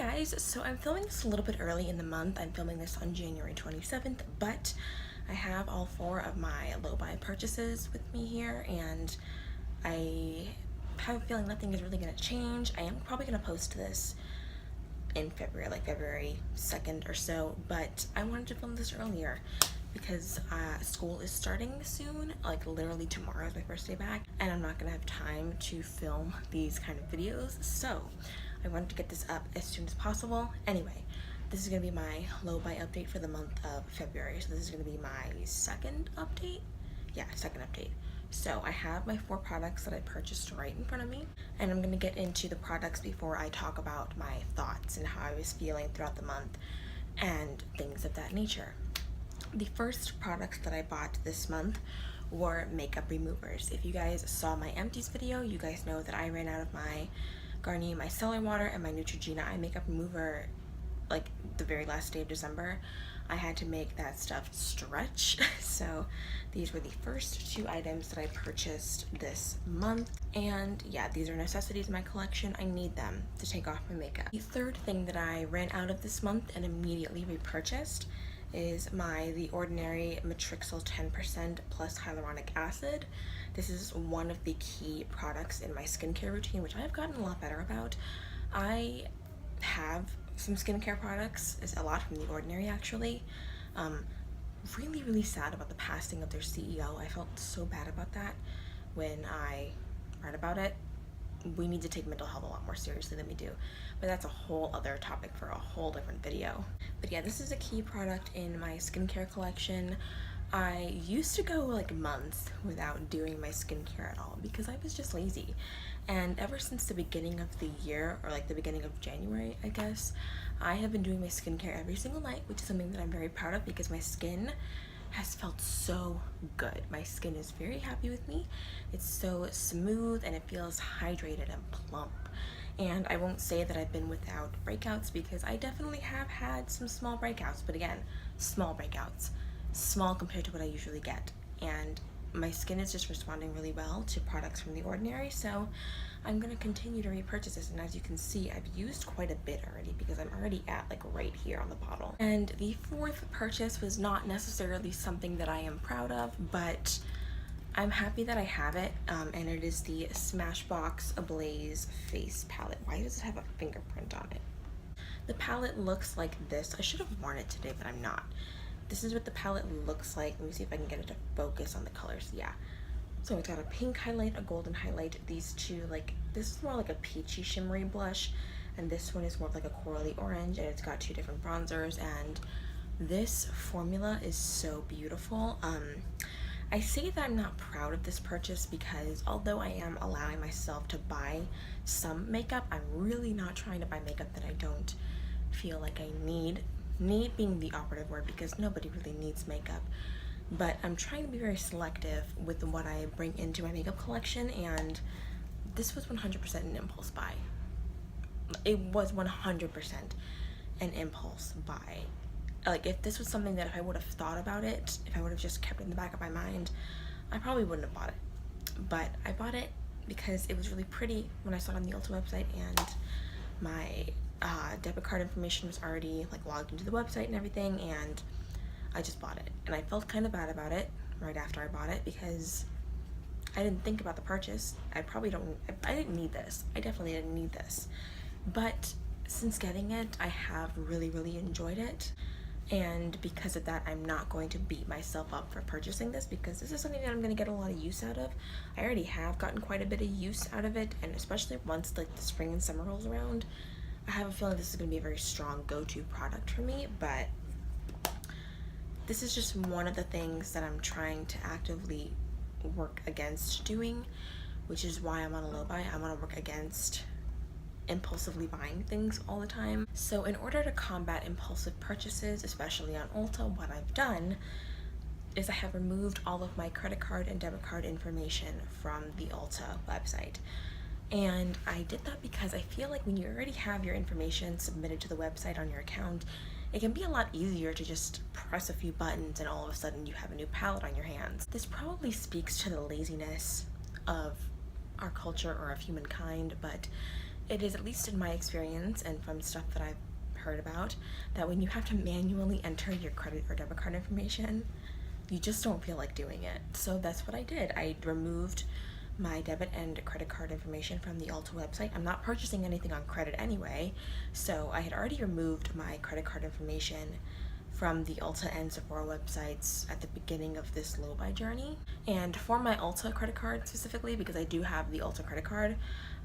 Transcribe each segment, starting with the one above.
guys, so I'm filming this a little bit early in the month. I'm filming this on January 27th, but I have all 4 of my low buy purchases with me here, and I have a feeling nothing is really going to change. I am probably going to post this in February, like February 2nd or so, but I wanted to film this earlier because school is starting soon. Like literally tomorrow is my first day back, and I'm not gonna have time to film these kind of videos, so I wanted to get this up as soon as possible. Anyway, this is gonna be my low buy update for the month of February, so this is gonna be my second update. Yeah, second update. So I have my 4 products that I purchased right in front of me, and I'm gonna get into the products before I talk about my thoughts and how I was feeling throughout the month and things of that nature. The first products that I bought this month were makeup removers. If you guys saw my empties video, you guys know that I ran out of my Garnier Micellar Water and my Neutrogena eye makeup remover like the very last day of December. I had to make that stuff stretch. So these were the first 2 items that I purchased this month. And yeah, these are necessities in my collection. I need them to take off my makeup. The third thing that I ran out of this month and immediately repurchased is The Ordinary Matrixyl 10% plus hyaluronic acid. This is one of the key products in my skincare routine, which I've gotten a lot better about. I have some skincare products, it's a lot from The Ordinary actually. Really sad about the passing of their CEO. I felt so bad about that when I read about it. We need to take mental health a lot more seriously than we do, but that's a whole other topic for a whole different video. But yeah, this is a key product in my skincare collection. I used to go like months without doing my skincare at all because I was just lazy, and ever since the beginning of the year, or like the beginning of January I guess, I have been doing my skincare every single night, which is something that I'm very proud of because my skin has felt so good. My skin is very happy with me. It's so smooth and it feels hydrated and plump. And I won't say that I've been without breakouts because I definitely have had some small breakouts, but again, small breakouts. Small compared to what I usually get. And my skin is just responding really well to products from The Ordinary, so I'm gonna continue to repurchase this. And as you can see, I've used quite a bit already because I'm already at like right here on the bottle. And the 4th purchase was not necessarily something that I am proud of, but I'm happy that I have it, and it is the Smashbox Ablaze Face Palette. Why does it have a fingerprint on it? The palette looks like this. I should have worn it today, but I'm not. This is what the palette looks like. Let me see if I can get it to focus on the colors. Yeah. So it's got a pink highlight, a golden highlight. These 2, like, this is more like a peachy shimmery blush, and this one is more of like a corally orange, and it's got 2 different bronzers, and this formula is so beautiful. I say that I'm not proud of this purchase because although I am allowing myself to buy some makeup, I'm really not trying to buy makeup that I don't feel like I need. Need being the operative word because nobody really needs makeup, but I'm trying to be very selective with what I bring into my makeup collection, and this was 100% an impulse buy. It was 100% an impulse buy. Like, if this was something that if I would have thought about it, if I would have just kept it in the back of my mind, I probably wouldn't have bought it. But I bought it because it was really pretty when I saw it on the Ulta website, and my debit card information was already like logged into the website and everything, and I just bought it. And I felt kind of bad about it right after I bought it because I didn't think about the purchase. I didn't need this. I definitely didn't need this. But since getting it, I have really enjoyed it. And because of that, I'm not going to beat myself up for purchasing this because this is something that I'm going to get a lot of use out of. I already have gotten quite a bit of use out of it, and especially once like the spring and summer rolls around, I have a feeling this is going to be a very strong go-to product for me. But this is just one of the things that I'm trying to actively work against doing, which is why I'm on a low buy. I want to work against impulsively buying things all the time. So in order to combat impulsive purchases, especially on Ulta, what I've done is I have removed all of my credit card and debit card information from the Ulta website. And I did that because I feel like when you already have your information submitted to the website on your account, it can be a lot easier to just press a few buttons and all of a sudden you have a new palette on your hands. This probably speaks to the laziness of our culture or of humankind, but it is, at least in my experience and from stuff that I've heard about, that when you have to manually enter your credit or debit card information, you just don't feel like doing it. So that's what I did. I removed my debit and credit card information from the Ulta website. I'm not purchasing anything on credit anyway, so I had already removed my credit card information from the Ulta and Sephora websites at the beginning of this low buy journey. And for my Ulta credit card specifically, because I do have the Ulta credit card,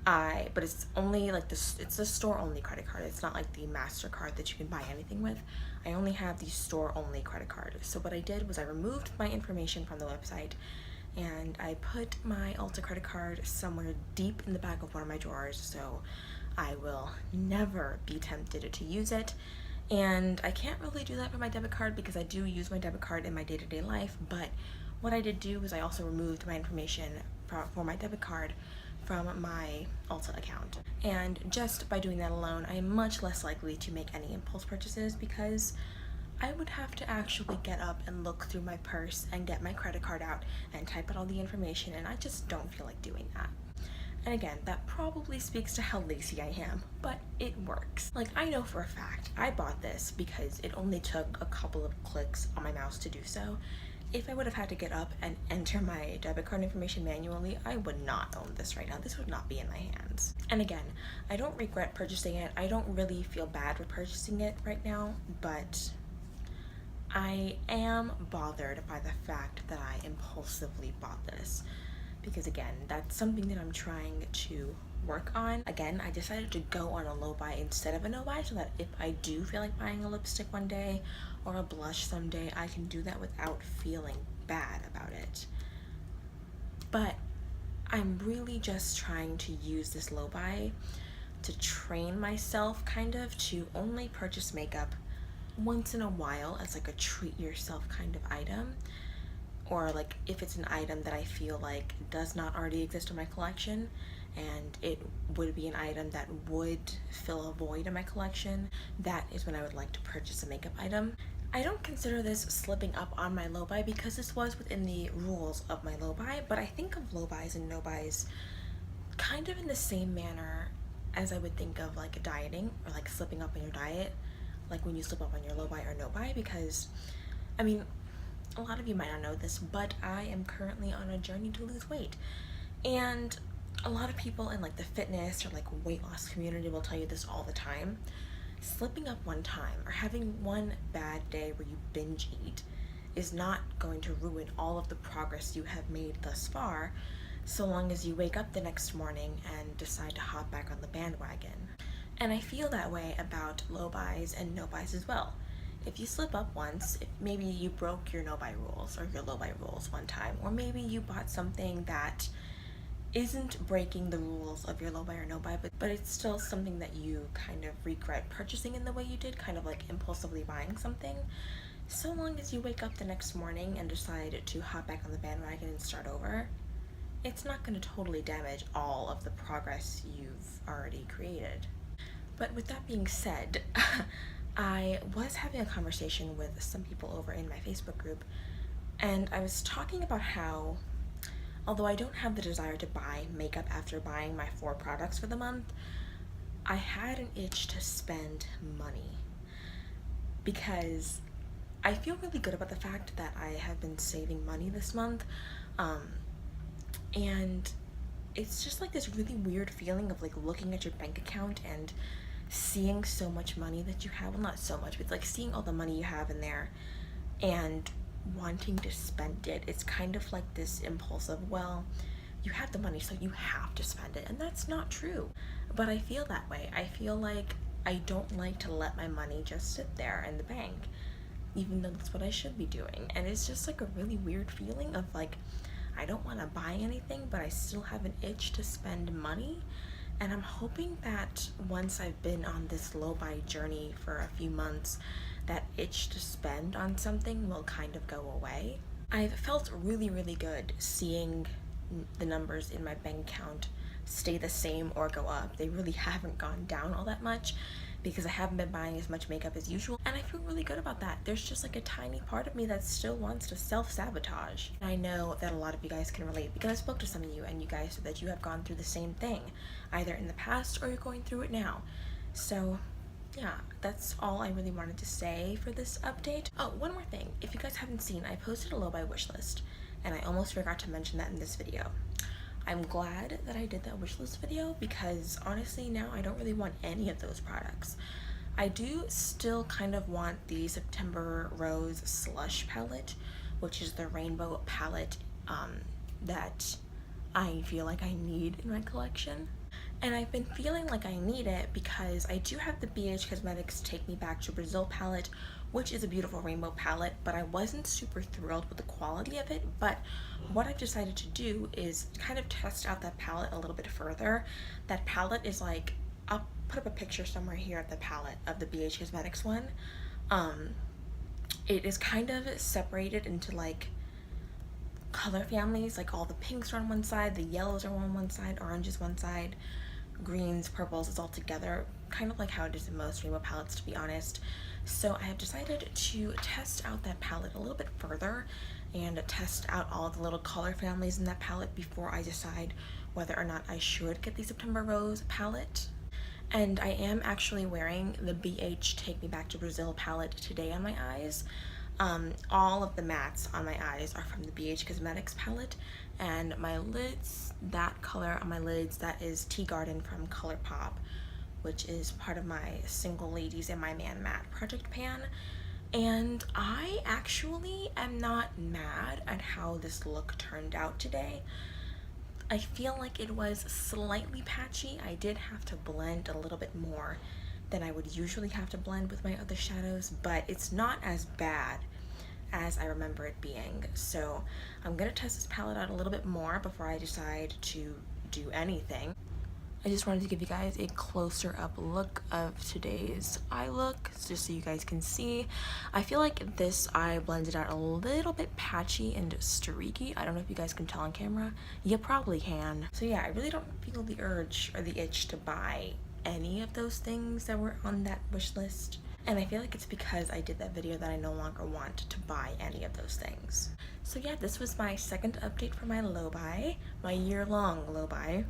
but it's only like this, it's a store only credit card. It's not like the MasterCard that you can buy anything with. I only have the store only credit card. So what I did was I removed my information from the website and I put my Ulta credit card somewhere deep in the back of one of my drawers, so I will never be tempted to use it. And I can't really do that for my debit card because I do use my debit card in my day-to-day life, but what I did do was I also removed my information for my debit card from my Ulta account. And just by doing that alone, I am much less likely to make any impulse purchases because I would have to actually get up and look through my purse and get my credit card out and type out all the information, and I just don't feel like doing that. And again, that probably speaks to how lazy I am, but it works. Like, I know for a fact I bought this because it only took a couple of clicks on my mouse to do so. If I would have had to get up and enter my debit card information manually, I would not own this right now. This would not be in my hands. And again, I don't regret purchasing it. I don't really feel bad with purchasing it right now, but I am bothered by the fact that I impulsively bought this. Because again, that's something that I'm trying to work on. Again, I decided to go on a low buy instead of a no buy so that if I do feel like buying a lipstick one day or a blush someday, I can do that without feeling bad about it. But I'm really just trying to use this low buy to train myself kind of to only purchase makeup once in a while as like a treat yourself kind of item, or like if it's an item that I feel like does not already exist in my collection and it would be an item that would fill a void in my collection, that is when I would like to purchase a makeup item. I don't consider this slipping up on my low buy because this was within the rules of my low buy, but I think of low buys and no buys kind of in the same manner as I would think of like dieting or like slipping up on your diet, like when you slip up on your low buy or no buy, because I mean, a lot of you might not know this, but I am currently on a journey to lose weight. And a lot of people in like the fitness or like weight loss community will tell you this all the time. Slipping up one time or having one bad day where you binge eat is not going to ruin all of the progress you have made thus far, so long as you wake up the next morning and decide to hop back on the bandwagon. And I feel that way about low buys and no buys as well. If you slip up once, if maybe you broke your no buy rules or your low buy rules one time, or maybe you bought something that isn't breaking the rules of your low buy or no buy, but it's still something that you kind of regret purchasing in the way you did, kind of like impulsively buying something, so long as you wake up the next morning and decide to hop back on the bandwagon and start over, it's not going to totally damage all of the progress you've already created. But with that being said, I was having a conversation with some people over in my Facebook group, and I was talking about how, although I don't have the desire to buy makeup after buying my 4 products for the month, I had an itch to spend money because I feel really good about the fact that I have been saving money this month, and it's just like this really weird feeling of like looking at your bank account and seeing so much money that you have. Well, not so much, but it's like seeing all the money you have in there and wanting to spend it. It's kind of like this impulsive, well, you have the money so you have to spend it, and that's not true. But I feel that way. I feel like I don't like to let my money just sit there in the bank, even though that's what I should be doing. And it's just like a really weird feeling of like, I don't want to buy anything, but I still have an itch to spend money. And I'm hoping that once I've been on this low buy journey for a few months, that itch to spend on something will kind of go away. I've felt really, really good seeing the numbers in my bank account stay the same or go up. They really haven't gone down all that much. because I haven't been buying as much makeup as usual, and I feel really good about that. There's just like a tiny part of me that still wants to self-sabotage. I know that a lot of you guys can relate because I spoke to some of you and you guys said that you have gone through the same thing, either in the past or you're going through it now. So yeah, that's all I really wanted to say for this update. Oh, one more thing. If you guys haven't seen, I posted a low buy wish list, and I almost forgot to mention that in this video. I'm glad that I did that wish list video because honestly now I don't really want any of those products. I do still kind of want the September Rose Slush palette, which is the rainbow palette that I feel like I need in my collection. And I've been feeling like I need it because I do have the BH Cosmetics Take Me Back to Brazil palette, which is a beautiful rainbow palette, but I wasn't super thrilled with the quality of it. But what I've decided to do is kind of test out that palette a little bit further. That palette is like, I'll put up a picture somewhere here of the palette of the BH Cosmetics one. It is kind of separated into like color families, like all the pinks are on one side, the yellows are on one side, oranges one side, greens, purples, it's all together, kind of like how it is in most rainbow palettes, to be honest. So I have decided to test out that palette a little bit further and test out all the little color families in that palette before I decide whether or not I should get the September Rose palette. And I am actually wearing the BH Take Me Back to Brazil palette today on my eyes. All of the mattes on my eyes are from the BH Cosmetics palette, and my lids, that color on my lids, that is Tea Garden from ColourPop, which is part of my Single Ladies and My Man Matte project pan. And I actually am not mad at how this look turned out today. I feel like it was slightly patchy. I did have to blend a little bit more than I would usually have to blend with my other shadows, but it's not as bad as I remember it being. So I'm gonna test this palette out a little bit more before I decide to do anything. I just wanted to give you guys a closer up look of today's eye look, just so you guys can see. I feel like this eye blended out a little bit patchy and streaky. I don't know if you guys can tell on camera. You probably can. So yeah, I really don't feel the urge or the itch to buy any of those things that were on that wish list. And I feel like it's because I did that video that I no longer want to buy any of those things. So yeah, this was my second update for my low buy, my year-long low buy.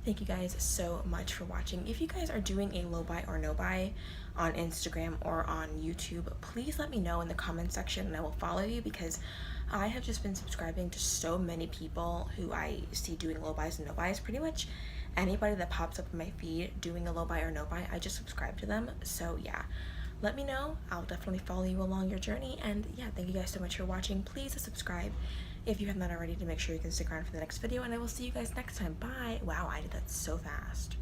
Thank you guys so much for watching. If you guys are doing a low buy or no buy on Instagram or on YouTube, please let me know in the comment section and I will follow you, because I have just been subscribing to so many people who I see doing low buys and no buys. Pretty much anybody that pops up in my feed doing a low buy or no buy, I just subscribe to them. So yeah, let me know. I'll definitely follow you along your journey. And yeah, thank you guys so much for watching. Please subscribe if you have not already to make sure you can stick around for the next video, and I will see you guys next time. Bye. Wow, I did that so fast.